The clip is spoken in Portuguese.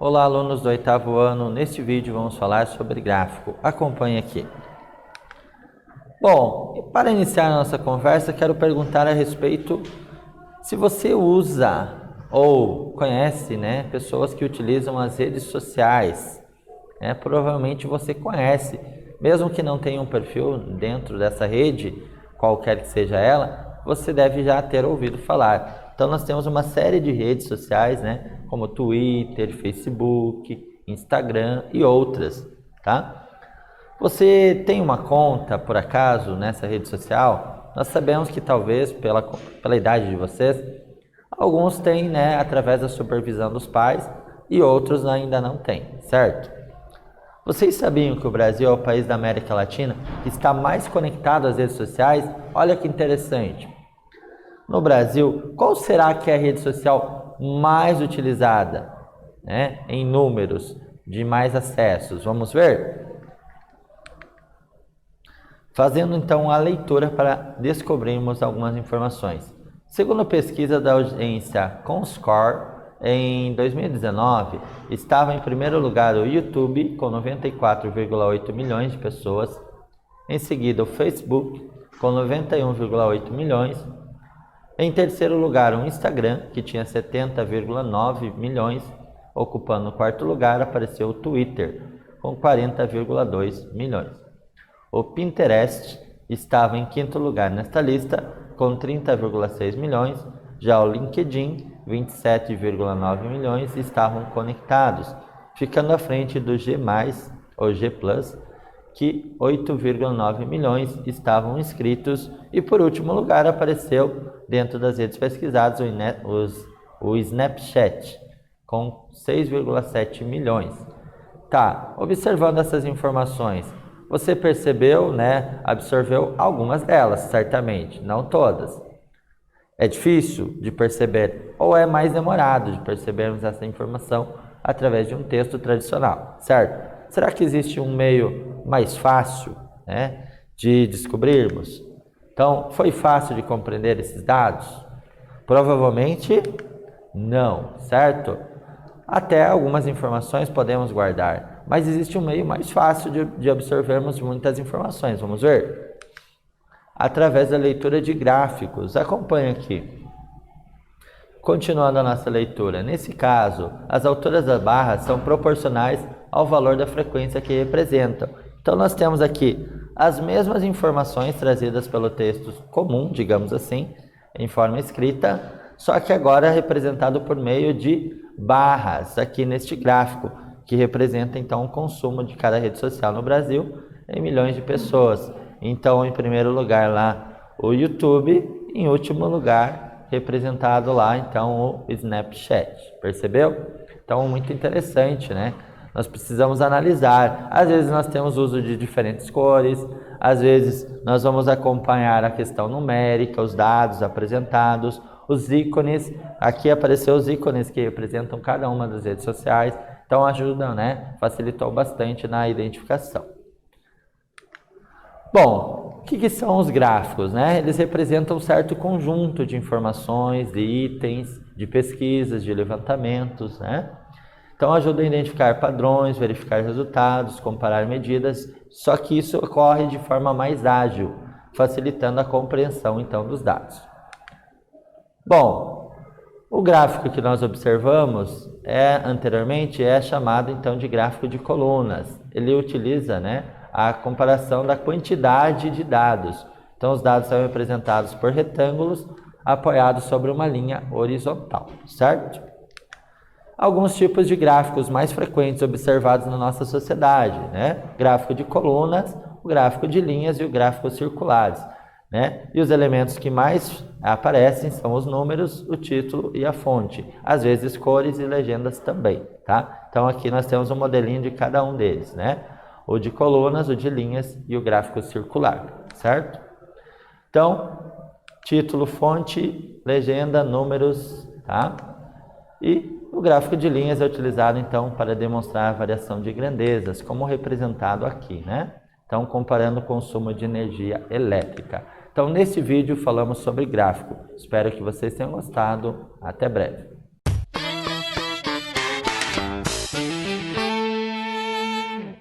Olá, alunos do 8º ano. Neste vídeo vamos falar sobre gráfico. Acompanhe aqui. Bom, para iniciar a nossa conversa, quero perguntar a respeito se você usa ou conhece, pessoas que utilizam as redes sociais. Provavelmente você conhece, mesmo que não tenha um perfil dentro dessa rede, qualquer que seja ela, você deve já ter ouvido falar. Então nós temos uma série de redes sociais, como Twitter, Facebook, Instagram e outras, tá? Você tem uma conta, por acaso, nessa rede social? Nós sabemos que talvez, pela idade de vocês, alguns têm, através da supervisão dos pais e outros ainda não têm, certo? Vocês sabiam que o Brasil é o país da América Latina que está mais conectado às redes sociais? Olha que interessante. No Brasil, qual será que é a rede social mais utilizada, em números de mais acessos? Vamos ver? Fazendo então a leitura para descobrirmos algumas informações. Segundo a pesquisa da agência Comscore, em 2019, estava em primeiro lugar o YouTube, com 94,8 milhões de pessoas. Em seguida, o Facebook, com 91,8 milhões. Em terceiro lugar, o Instagram, que tinha 70,9 milhões. Ocupando o quarto lugar, apareceu o Twitter, com 40,2 milhões. O Pinterest estava em quinto lugar nesta lista, com 30,6 milhões. Já o LinkedIn, 27,9 milhões, estavam conectados, ficando à frente do G+, ou G+, que 8,9 milhões estavam inscritos. E por último lugar apareceu, dentro das redes pesquisadas, o Snapchat, com 6,7 milhões. Tá, observando essas informações, você percebeu, absorveu algumas delas, certamente, não todas. É difícil de perceber ou é mais demorado de percebermos essa informação através de um texto tradicional, certo? Será que existe um meio mais fácil, de descobrirmos? Então, foi fácil de compreender esses dados? Provavelmente não, certo? Até algumas informações podemos guardar, mas existe um meio mais fácil de absorvermos muitas informações. Vamos ver? Através da leitura de gráficos. Acompanhe aqui. Continuando a nossa leitura. Nesse caso, as alturas das barras são proporcionais ao valor da frequência que representam. Então, nós temos aqui as mesmas informações trazidas pelo texto comum, digamos assim, em forma escrita, só que agora representado por meio de barras, aqui neste gráfico, que representa então o consumo de cada rede social no Brasil em milhões de pessoas. Então, em primeiro lugar lá o YouTube, em último lugar representado lá então o Snapchat. Percebeu? Então, muito interessante, Nós precisamos analisar. Às vezes nós temos uso de diferentes cores, às vezes nós vamos acompanhar a questão numérica, os dados apresentados, os ícones. Aqui apareceu os ícones que representam cada uma das redes sociais. Então ajudam, facilitou bastante na identificação. Bom, o que são os gráficos? Eles representam um certo conjunto de informações, de itens, de pesquisas, de levantamentos, Então ajudam a identificar padrões, verificar resultados, comparar medidas, só que isso ocorre de forma mais ágil, facilitando a compreensão então dos dados. Bom, o gráfico que nós observamos anteriormente é chamado então de gráfico de colunas. Ele utiliza, a comparação da quantidade de dados. Então os dados são representados por retângulos apoiados sobre uma linha horizontal, certo? Alguns tipos de gráficos mais frequentes observados na nossa sociedade, Gráfico de colunas, o gráfico de linhas e o gráfico circulares, E os elementos que mais aparecem são os números, o título e a fonte. Às vezes cores e legendas também, tá? Então aqui nós temos um modelinho de cada um deles, O de colunas, o de linhas e o gráfico circular, certo? Então, título, fonte, legenda, números, tá? E o gráfico de linhas é utilizado então para demonstrar a variação de grandezas, como representado aqui, Então, comparando o consumo de energia elétrica. Então, nesse vídeo falamos sobre gráfico. Espero que vocês tenham gostado. Até breve.